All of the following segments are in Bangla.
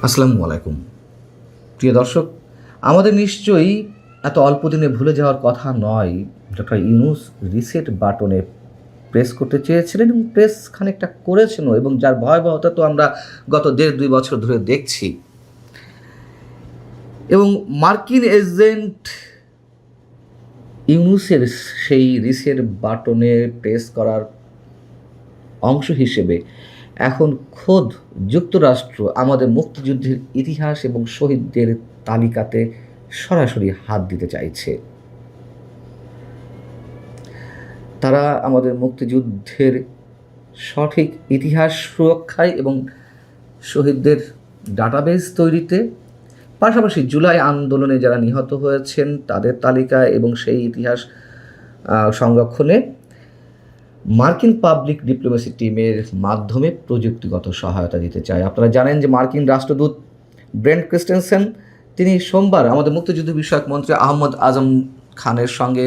আসসালামু আলাইকুম প্রিয় দর্শক। আমাদের নিশ্চয়ই এত অল্প দিনে ভুলে যাওয়ার কথা নয়, ডক্টর ইউনূস রিসেট বাটনে প্রেস করতে চেয়েছিলেন এবং প্রেস খানিকটা করেছেনও, এবং যার ভয়াবহতা তো আমরা গত 1.5-2 বছর ধরে দেখছি। এবং মার্কিন এজেন্ট ইউনূসের সেই রিসেট বাটনে প্রেস করার অংশ হিসেবে এখন খোদ যুক্তরাষ্ট্র আমাদের মুক্তিযুদ্ধের ইতিহাস এবং শহীদদের তালিকাতে সরাসরি হাত দিতে চাইছে। তারা আমাদের মুক্তিযুদ্ধের সঠিক ইতিহাস সুরক্ষায় এবং শহীদদের ডাটাবেস তৈরিতে, পাশাপাশি জুলাই আন্দোলনে যারা নিহত হয়েছেন তাদের তালিকা এবং সেই ইতিহাস সংরক্ষণে মার্কিন পাবলিক ডিপ্লোমেসি টিমের মাধ্যমে প্রযুক্তিগত সহায়তা দিতে চায়। আপনারা জানেন যে মার্কিন রাষ্ট্রদূত ব্রেন্ট ক্রিস্টেনসেন তিনি সোমবার আমাদের মুক্তিযুদ্ধ বিষয়ক মন্ত্রী আহমদ আজম খানের সঙ্গে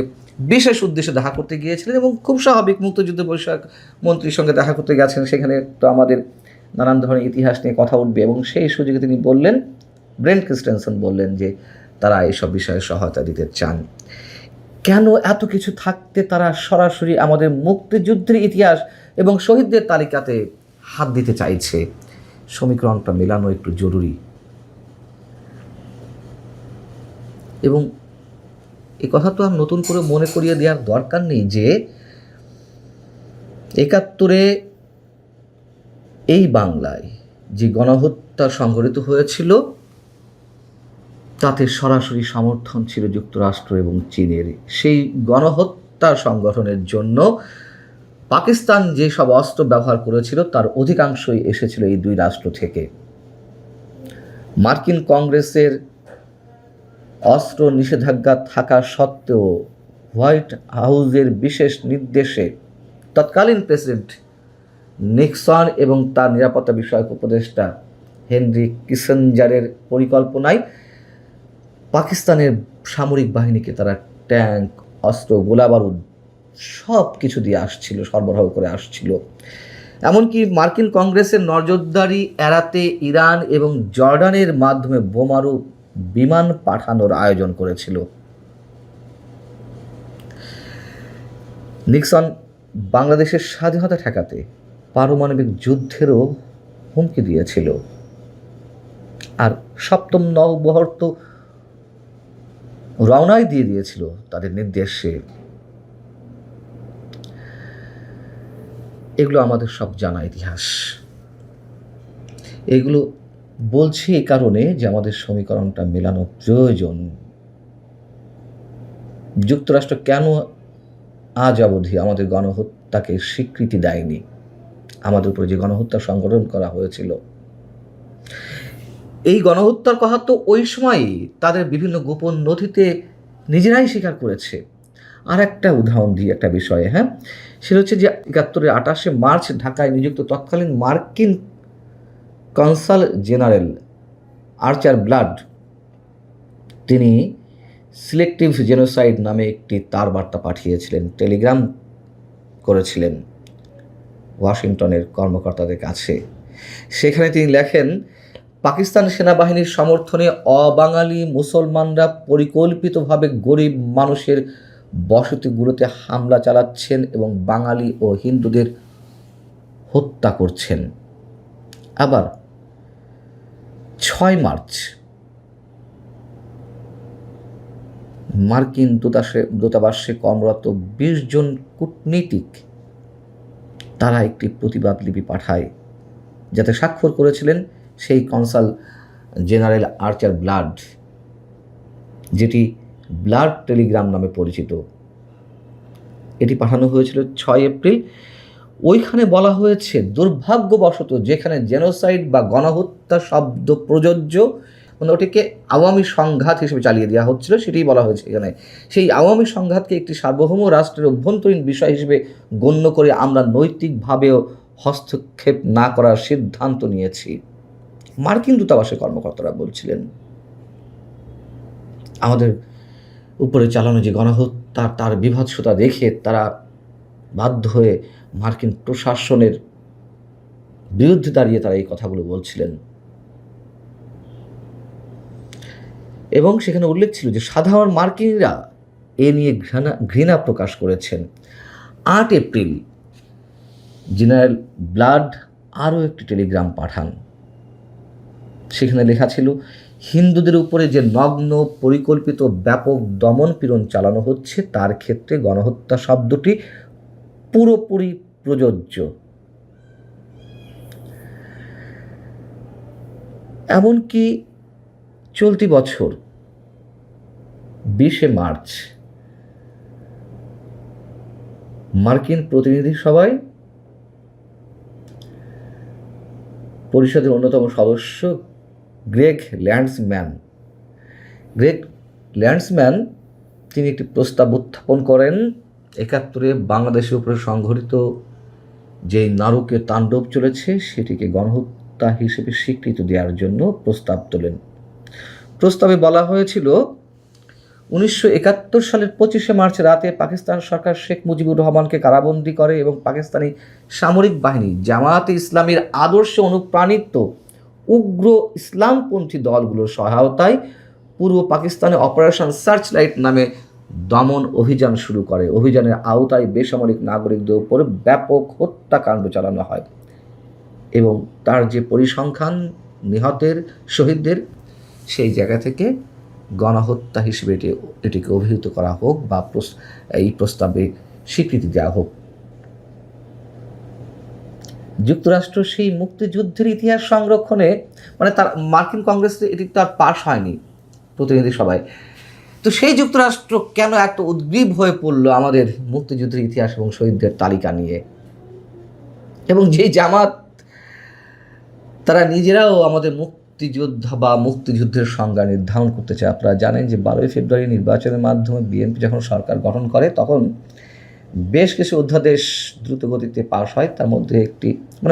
বিশেষ উদ্দেশ্যে দেখা করতে গিয়েছিলেন, এবং খুব স্বাভাবিক, মুক্তিযুদ্ধ বিষয়ক মন্ত্রীর সঙ্গে দেখা করতে গেছেন, সেখানে তো আমাদের নানান ধরনের ইতিহাস নিয়ে কথা উঠবে, এবং সেই সুযোগে তিনি বললেন, ব্রেন্ট ক্রিস্টেনসেন বললেন যে তারা এইসব বিষয়ে সহায়তা দিতে চান। কেন এত কিছু থাকতে তারা সরাসরি আমাদের মুক্তিযুদ্ধের ইতিহাস এবং শহীদদের তালিকাতে হাত দিতে চাইছে? সমীকরণটা মেলানো একটু জরুরি। এবং এ কথা তো আর নতুন করে মনে করিয়ে দেওয়ার দরকার নেই যে 71-এ এই বাংলায় যে গণহত্যা সংঘটিত হয়েছিল তাতে সরাসরি সমর্থন ছিল যুক্তরাষ্ট্র এবং চীনের। সেই গণহত্যা সংগঠনের জন্য পাকিস্তান যেসব অস্ত্র ব্যবহার করেছিল তার অধিকাংশই এসেছিল এই দুই রাষ্ট্র থেকে। মার্কিন কংগ্রেসের অস্ত্র নিষেধাজ্ঞা থাকা সত্ত্বেও হোয়াইট হাউসের বিশেষ নির্দেশে তৎকালীন প্রেসিডেন্ট নিক্সন এবং তার নিরাপত্তা বিষয়ক উপদেষ্টা হেনরি কিসেঞ্জারের পরিকল্পনায় পাকিস্তানের সামরিক বাহিনীকে তারা ট্যাঙ্ক, অস্ত্র, গোলাবারুদ সব কিছু দিয়ে আসছিল, সরবরাহ করে আসছিল। এমনকি মার্কিন কংগ্রেসের নজরদারি এড়াতে ইরান এবং জর্ডানের মাধ্যমে বোমারু বিমান পাঠানোর আয়োজন করেছিল। নিক্সন বাংলাদেশের স্বাধীনতা ঠেকাতে পারমাণবিক যুদ্ধেরও হুমকি দিয়েছিল। আর সপ্তম নৌবহর তো রওনাই দিয়ে দিয়েছিল তাদের নির্দেশে। এগুলো আমাদের সব জানা ইতিহাস। এগুলো বলছি এই কারণে যে আমাদের সমীকরণটা মেলানো প্রয়োজন। যুক্তরাষ্ট্র কেন আজ অবধি আমাদের গণহত্যাকে স্বীকৃতি দেয়নি? আমাদের উপরে যে গণহত্যা সংগঠন করা হয়েছিল, এই গণহত্যার কথা তো ওই সময়ই তাদের বিভিন্ন গোপন নথিতে নিজেরাই স্বীকার করেছে। আর একটা উদাহরণ দিই একটা বিষয়ে, সেটা হচ্ছে যে 71-এর 28শে মার্চ ঢাকায় নিযুক্ত তৎকালীন মার্কিন কনসাল জেনারেল আর্চার ব্লাড তিনি সিলেক্টিভ জেনোসাইড নামে একটি তার বার্তা পাঠিয়েছিলেন, টেলিগ্রাম করেছিলেন ওয়াশিংটনের কর্মকর্তাদের কাছে। সেখানে তিনি লেখেন, পাকিস্তান সেনাবাহিনীর সমর্থনে অবাঙালি মুসলমানরা পরিকল্পিতভাবে গরিব মানুষের বসতিগুলোতে হামলা চালাচ্ছেন এবং বাঙালি ও হিন্দুদের হত্যা করছেন। আবার 6 মার্চ মার্কিন দূতাবাসে কর্মরত 20 জন কূটনীতিক তারা একটি প্রতিবাদ লিপি পাঠায়, যাতে স্বাক্ষর করেছিলেন সেই কনসাল জেনারেল আর্চার ব্লাড, যেটি ব্লাড টেলিগ্রাম নামে পরিচিত। এটি পাঠানো হয়েছিল 6 এপ্রিল। ওইখানে বলা হয়েছে, দুর্ভাগ্যবশত যেখানে জেনোসাইড বা গণহত্যা শব্দ প্রযোজ্য, মানে ওটিকে আওয়ামী সংঘাত হিসেবে চালিয়ে দেওয়া হচ্ছিল, সেটাই বলা হয়েছে এখানে। সেই আওয়ামী সংঘাতকে একটি সার্বভৌম রাষ্ট্রের অভ্যন্তরীণ বিষয় হিসেবে গণ্য করে আমরা নৈতিকভাবেও হস্তক্ষেপ না করার সিদ্ধান্ত নিয়েছি, মার্কিন দূতাবাসের কর্মকর্তারা বলছিলেন। আমাদের উপরে চালানো যে গণহত্যা, তার বিভৎসতা দেখে তারা বাধ্য হয়ে মার্কিন প্রশাসনের বিরুদ্ধে দাঁড়িয়ে তারা এই কথাগুলো বলছিলেন। এবং সেখানে উল্লেখ ছিল যে সাধারণ মার্কিনরা এ নিয়ে ঘৃণা প্রকাশ করেছেন। 8 এপ্রিল জেনারেল ব্লাড আরও একটি টেলিগ্রাম পাঠান। সেখানে লেখা ছিল, হিন্দুদের উপরে যে নগ্ন পরিকল্পিত ব্যাপক দমন পীড়ন চালানো হচ্ছে তার ক্ষেত্রে গণহত্যা শব্দটি পুরোপুরি প্রযোজ্য। এমনকি চলতি বছর 20 মার্চ মার্কিন প্রতিনিধি সভায় পরিষদের অন্যতম সদস্য গ্রেগ ল্যান্ডসম্যান তিনি একটি প্রস্তাব উত্থাপন করেন। 71-এ বাংলাদেশের উপরে সংঘটিত যে নারকীয় তাণ্ডব চলেছে সেটিকে গণহত্যা হিসেবে স্বীকৃতি দেওয়ার জন্য প্রস্তাব তোলেন। প্রস্তাবে বলা হয়েছিল, 1971 সালের 25 মার্চ রাতে পাকিস্তান সরকার শেখ মুজিবুর রহমানকে কারাবন্দী করে এবং পাকিস্তানি সামরিক বাহিনী জামায়াতে ইসলামীর আদর্শে অনুপ্রাণিত উগ্র ইসলামপন্থী দলগুলোর সহায়তায় পূর্ব পাকিস্তানে অপারেশন সার্চলাইট নামে দমন অভিযান শুরু করে। অভিযানের আওতায় বেসামরিক নাগরিকদের উপর ব্যাপক হত্যাকাণ্ড চালানো হয় এবং তার যে পরিসংখ্যান নিহতের শহীদদের, সেই জায়গা থেকে গণহত্যা হিসেবে এটিকে অভিহিত করা হোক বা এই প্রস্তাবে স্বীকৃতি দেওয়া হোক। যুক্তরাষ্ট্র সেই মুক্তিযুদ্ধের ইতিহাস সংরক্ষণে তার মার্কিন কংগ্রেসে এটি তো আর পাশ হয়নি প্রতিনিধি সভায়, তো সেই যুক্তরাষ্ট্র কেন এত উদ্গ্রীব হয়ে পড়লো আমাদের মুক্তিযুদ্ধের ইতিহাস এবং শহীদদের তালিকা নিয়ে? এবং যেই জামাত তারা নিজেরাও আমাদের মুক্তিযোদ্ধা বা মুক্তিযুদ্ধের সংজ্ঞা নির্ধারণ করতে চায়। আপনারা জানেন যে 12 ফেব্রুয়ারি নির্বাচনের মাধ্যমে বিএনপি যখন সরকার গঠন করে তখন বেশ কিছু অধ্যাদেশ দ্রুতগতিতে পাশ হয়। তার মধ্যে একটি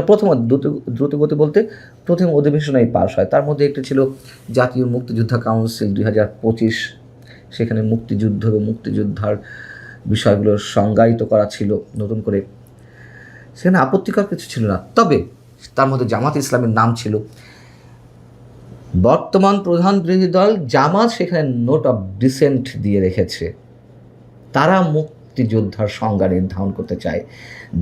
প্রথম দ্রুতগতি বলতে প্রথম অধিবেশনেই পাশ হয়। তার মধ্যে একটি ছিল জাতীয় মুক্তিযোদ্ধা কাউন্সিল 2025। সেখানে মুক্তিযুদ্ধ এবং মুক্তিযোদ্ধার বিষয়গুলো সংজ্ঞায়িত করা ছিল নতুন করে, সেখানে আপত্তিকর কিছু ছিল না। তবে তার মধ্যে জামাত ইসলামের নাম ছিল। বর্তমান প্রধান বিরোধী দল জামাত সেখানে নোট অফ ডিসেন্ট দিয়ে রেখেছে। তারা মুক্তিযোদ্ধার সংজ্ঞা নির্ধারণ করতে চায়।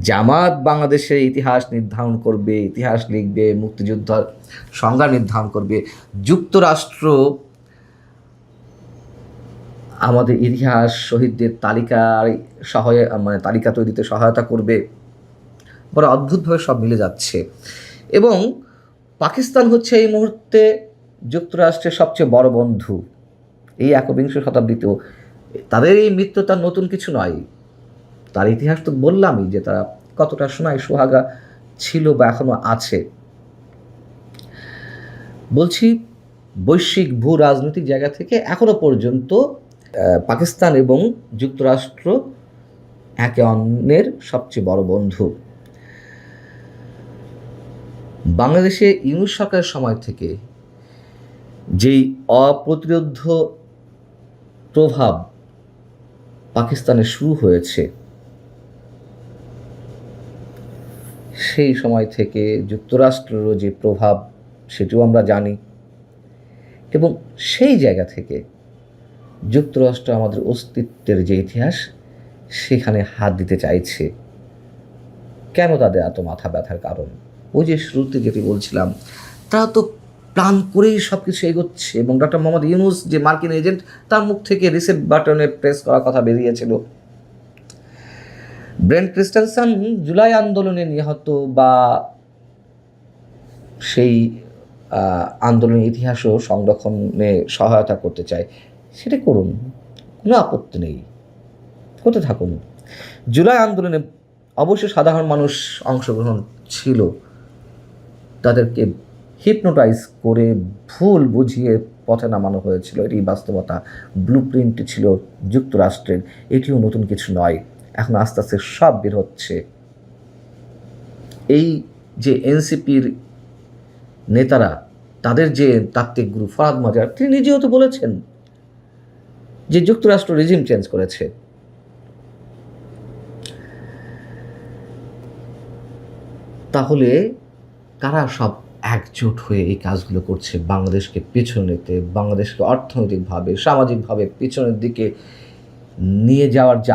জামাত বাংলাদেশের ইতিহাস নির্ধারণ করবে, ইতিহাস লিখবে, মুক্তিযোদ্ধার সংজ্ঞা নির্ধারণ করবে। যুক্তরাষ্ট্র আমাদের ইতিহাস শহীদদের তালিকা তৈরিতে সহায়তা করবে। বড় অদ্ভুতভাবে সব মিলে যাচ্ছে। এবং পাকিস্তান হচ্ছে এই মুহূর্তে যুক্তরাষ্ট্রের সবচেয়ে বড় বন্ধু। এই 21 শতাব্দীতেও তাদের এই মিত্রতা নতুন কিছু নয়। তার ইতিহাস তো বললামই যে তারা কতটা সোহাগা ছিল বা এখনো আছে। বলছি, বৈশ্বিক ভূ রাজনৈতিক জায়গা থেকে এখনো পর্যন্ত পাকিস্তান এবং যুক্তরাষ্ট্র একে অন্যের সবচেয়ে বড় বন্ধু। বাংলাদেশে ইউনূস সরকারের সময় থেকে যেই অপ্রতিরোধ্য প্রভাব পাকিস্তানে শুরু হয়েছে, সেই সময় থেকে যুক্তরাষ্ট্রেরও যে প্রভাব সেটিও আমরা জানি। এবং সেই জায়গা থেকে যুক্তরাষ্ট্র আমাদের অস্তিত্বের যে ইতিহাস সেখানে হাত দিতে চাইছে। কেন তাদের এত মাথা ব্যথার কারণ? ওই যে শুরুতে যেটি বলছিলাম, তারা তো প্ল্যান করেই সব কিছু এগোচ্ছে। এবং ডক্টর মোহাম্মদ ইউনূস যে মার্কিন এজেন্ট, তার মুখ থেকে রিসেট বাটনে প্রেস করার কথা বেরিয়েছিল। ব্রেন্ট ক্রিস্টেনসন জুলাই আন্দোলনে নিহত বা সেই আন্দোলনের ইতিহাসও সংরক্ষণে সহায়তা করতে চায়, সেটা করুন, কোনো আপত্তি নেই, করতে থাকুন। জুলাই আন্দোলনে অবশ্যই সাধারণ মানুষ অংশগ্রহণ ছিল, তাদেরকে হিপনোটাইজ করে ভুল বুঝিয়ে পথে নামানো হয়েছিল, এটি বাস্তবতা। ব্লুপ্রিন্ট ছিল যুক্তরাষ্ট্রের, এটিও নতুন কিছু নয়। এখন আস্তে আস্তে সব বের হচ্ছে। এই যে এনসিপির নেতারা, তাদের যে তাত্ত্বিক গুরু ফরহাদ মাজার, তিনি নিজেও তো বলেছেন যে যুক্তরাষ্ট্র রেজিম চেঞ্জ করেছে। তাহলে কারা সব একজোট হয়ে এই কাজগুলো করছে বাংলাদেশকে পেছনে নিতে, বাংলাদেশকে অর্থনৈতিকভাবে সামাজিকভাবে পেছনের দিকে নিয়ে যাওয়ার যে